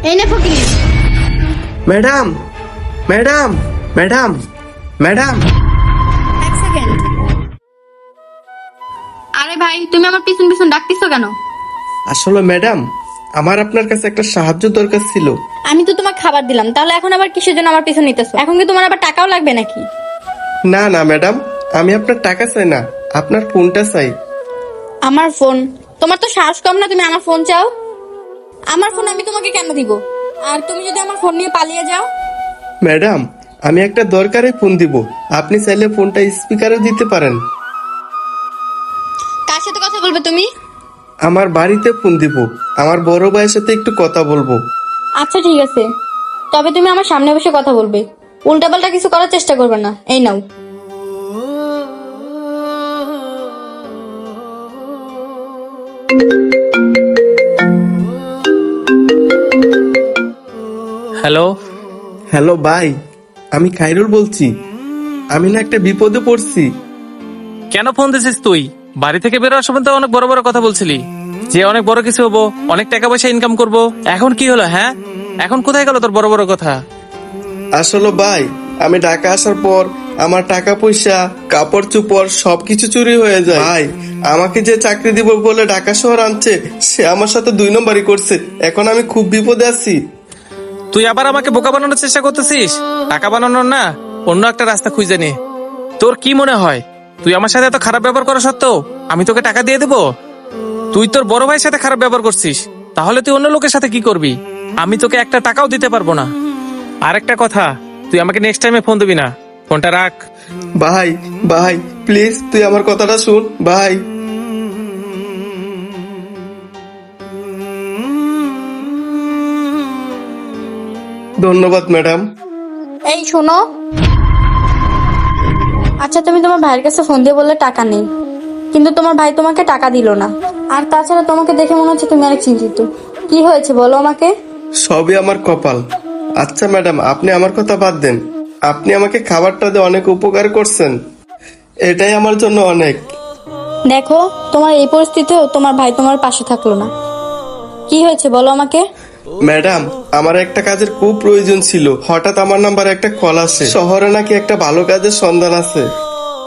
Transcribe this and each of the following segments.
এই নে ফকির। Madam madam madam madam. এক সেকেন্ড। আরে ভাই, তুমি আমার পিছন পিছন ডাকতেছো কেন? আসলে ম্যাডাম, আমার আপনার কাছে একটা সাহায্য দরকার ছিল। আমি তো তোমার খাবার দিলাম, তাহলে এখন আবার কিসের জন্য আমার পিছন নিতেছো? এখন কি তোমার আবার টাকাও লাগবে নাকি? না না ম্যাডাম, আমি আপনার টাকা চাই না, আপনার ফোনটা চাই। আমার ফোন? তোমার তো সাহস কম না, তুমি আমার ফোন চাও? আমার ফোন আমি তোমাকে কেন দিব? আর তুমি যদি আমার ফোন নিয়ে পালিয়ে যাও? ম্যাডাম, আমি একটা দরকারে ফোন দিব, আপনি চাইলে ফোনটা স্পিকারে দিতে পারেন। কার সাথে কথা বলবে তুমি? আমার বাড়িতে ফোন দিব, আমার বড় ভাইয়ের সাথে একটু কথা বলবো। আচ্ছা ঠিক আছে, তবে তুমি আমার সামনে বসে কথা বলবে, উল্টাপাল্টা কিছু করার চেষ্টা করবে না। এই নাও। হ্যালো। হ্যালো ভাই, আমি খাইরুল বলছি। আমি না একটা বিপদে পড়ছি। কেন ফোন দিছিস তুই? বাড়ি থেকে বেরোর সময় তো অনেক বড় বড় কথা বলছিলি যে অনেক বড় কিছু হবো, অনেক টাকা পয়সা ইনকাম করব। এখন কি হলো? হ্যাঁ, এখন কোথায় গেল তোর বড় বড় কথা? আসলে ভাই, আমি ঢাকা আসার পর আমার টাকা পয়সা, কাপড় চোপড় সবকিছু চুরি হয়ে যায় ভাই। আমাকে যে চাকরি দিব বলে ঢাকা শহর আনছে, সে আমার সাথে 2 নম্বরই করছে। এখন আমি খুব বিপদে আছি। তুই আবার আমাকে বোকা বানানোর চেষ্টা করতেছিস? টাকা বানানোর না, অন্য একটা রাস্তা খুঁজে নে। তোর কি মনে হয় তুই আমার সাথে এত খারাপ ব্যবহার করা সত্ত্বেও আমি তোকে টাকা দিয়ে দেবো? তুই তোর বড় ভাইয়ের সাথে খারাপ ব্যবহার করছিস, তাহলে তুই অন্য লোকের সাথে কি করবি? আমি তোকে একটা টাকাও দিতে পারবো না। আর একটা কথা, তুই আমাকে নেক্সট টাইমে ফোন দিবি না, ফোনটা রাখ। ভাই ভাই প্লিজ, তুই আমার কথাটা শুন ভাই। ধন্যবাদ ম্যাডাম। এই শোনো, আচ্ছা তুমি তোমার ভাইয়ের কাছে ফোন দিয়ে বললে টাকা নেই, কিন্তু তোমার ভাই তোমাকে টাকা দিল না। আর তাছাড়া তোমাকে দেখে মনে হচ্ছে তুমি অনেক চিন্তিত। কি হয়েছে বলো আমাকে। সবই আমার কপাল। আচ্ছা ম্যাডাম, আপনি আমার কথা বাদ দেন, আপনি আমাকে খাবারটা দিয়ে অনেক উপকার করছেন, এটাই আমার জন্য অনেক। দেখো, তোমার এই পরিস্থিতিতেও তোমার ভাই তোমার পাশে থাকলো না। কি হয়েছে বলো আমাকে। ম্যাডাম, আমার একটা কাজের খুব প্রয়োজন ছিল, হঠাৎ আমার নাম্বারে একটা কল আসে, শহরে নাকি একটা ভালো কাজের সন্ধান আছে।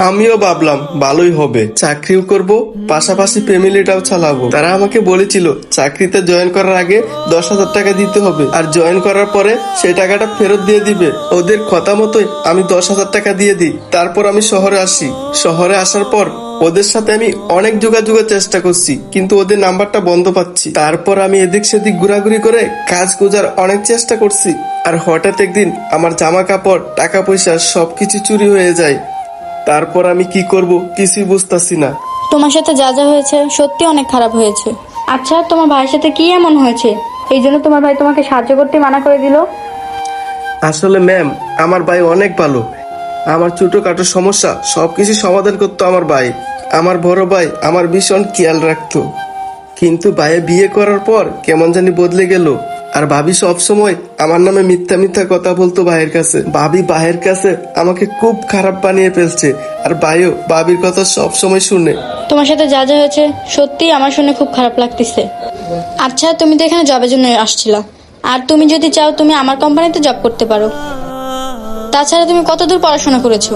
আমিও ভাবলাম ভালোই হবে, চাকরিও করব, পাশাপাশি ফ্যামিলিটাও চালাবো। তারা আমাকে বলেছিল চাকরিতে জয়েন করার আগে 10,000 টাকা দিতে হবে, আর জয়েন করার পরে সেই টাকাটা ফেরত দিয়ে দিবে। ওদের কথা মতোই আমি 10,000 টাকা দিয়ে দিই। তারপর আমি শহরে আসি। শহরে আসার পর ওদের সাথে আমি অনেক যোগাযোগের চেষ্টা করছি, কিন্তু ওদের নাম্বারটা বন্ধ পাচ্ছি। তারপর আমি এদিক সেদিক ঘোরাঘুরি করে কাজ খোঁজার অনেক চেষ্টা করছি, আর হঠাৎ একদিন আমার জামা কাপড়, টাকা পয়সা সবকিছু চুরি হয়ে যায়। তারপর আমি কি করব কিছুই বুঝতাছি না। তোমার সাথে যা যা হয়েছে সত্যি অনেক খারাপ হয়েছে। আচ্ছা তোমার ভাইয়ের সাথে কি এমন হয়েছে এই জন্য তোমার ভাই তোমাকে সাহায্য করতে মানা করে দিল? আসলে ম্যাম, আমার ভাই অনেক ভালো। আমার ছোটখাটো সমস্যা সবকিছু সমাধান করতো আমার ভাই। আমার বড় ভাই আমার ভীষণ খেয়াল রাখতো, কিন্তু ভাইয়ে বিয়ে করার পর কেমন জানি বদলে গেল। আর ভাবি সব সময় আমার নামে মিথ্যা মিথ্যা কথা বলতো ভাইয়ের কাছে। ভাবি ভাইয়ের কাছে আমাকে খুব খারাপ বানিয়ে ফেলছে, আর ভাইও ভাবির কথা সব সময় শুনে। তোমার সাথে যা যা হয়েছে সত্যি আমার শুনে খুব খারাপ লাগতেছে। আচ্ছা তুমি তো এখানে জবের জন্য আসছিলা, আর তুমি যদি চাও তুমি আমার কোম্পানিতে জব করতে পারো। তাছাড়া তুমি কতদূর পড়াশোনা করেছো?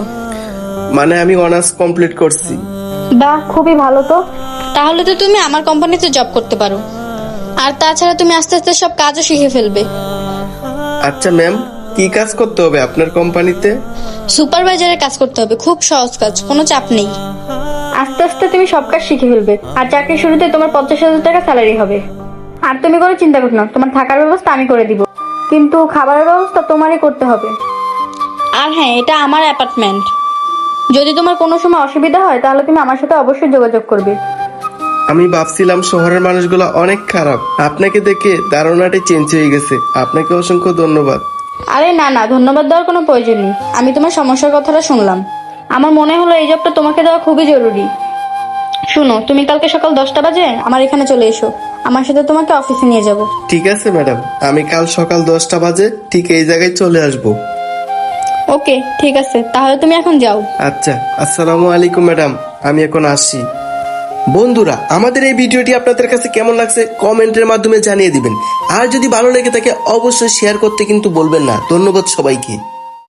মানে আমি অনার্স কমপ্লিট করছি। বাহ, খুবই ভালো তো। তাহলে তো তুমি আমার কোম্পানিতে জব করতে পারো। আর তাছাড়া তুমি আস্তে আস্তে সব কাজও শিখে ফেলবে। আচ্ছা ম্যাম, কি কাজ করতে হবে আপনার কোম্পানিতে? সুপারভাইজারের কাজ করতে হবে, খুব সহজ কাজ, কোনো চাপ নেই। আস্তে আস্তে তুমি সব কাজ শিখে ফেলবে, আর চাকরির শুরুতে তোমার 50,000 টাকা স্যালারি হবে। আর তুমি কোনো চিন্তা করো না, তোমার থাকার ব্যবস্থা আমি করে দিব, কিন্তু খাবারের ব্যবস্থা তোমারই করতে হবে। আর হ্যাঁ, এটা আমার অ্যাপার্টমেন্ট। যদি তোমার কোনো সময় অসুবিধা হয় তাহলে তুমি আমার সাথে অবশ্যই যোগাযোগ করবে। আমি ভাবছিলাম শহরের মানুষগুলো অনেক খারাপ, আপনাকে দেখে ধারণাটাই চেঞ্জ হয়ে গেছে। আপনাকে অসংখ্য ধন্যবাদ। আরে না না, ধন্যবাদ দেওয়ার কোনো প্রয়োজন নেই। আমি তোমার সমস্যার কথাটা শুনলাম, আমার মনে হলো এই জবটা তোমাকে দেওয়া খুবই জরুরি। শুনো, তুমি কালকে সকাল 10টা বাজে আমার এখানে চলে এসো, আমার সাথে তোমাকে অফিসে নিয়ে যাব। ঠিক আছে ম্যাডাম, আমি কাল সকাল 10টা বাজে ঠিক এই জায়গায় চলে আসব। ওকে ঠিক আছে, তাহলে তুমি এখন যাও। আচ্ছা, আসসালামু আলাইকুম ম্যাডাম, আমি এখন আসি। বন্ধুরা, আমাদের এই ভিডিওটি আপনাদের কাছে কেমন লাগছে কমেন্টের মাধ্যমে জানিয়ে দিবেন। আর যদি ভালো লেগে থাকে অবশ্যই শেয়ার করতে কিন্তু বলবেন না। ধন্যবাদ সবাইকে।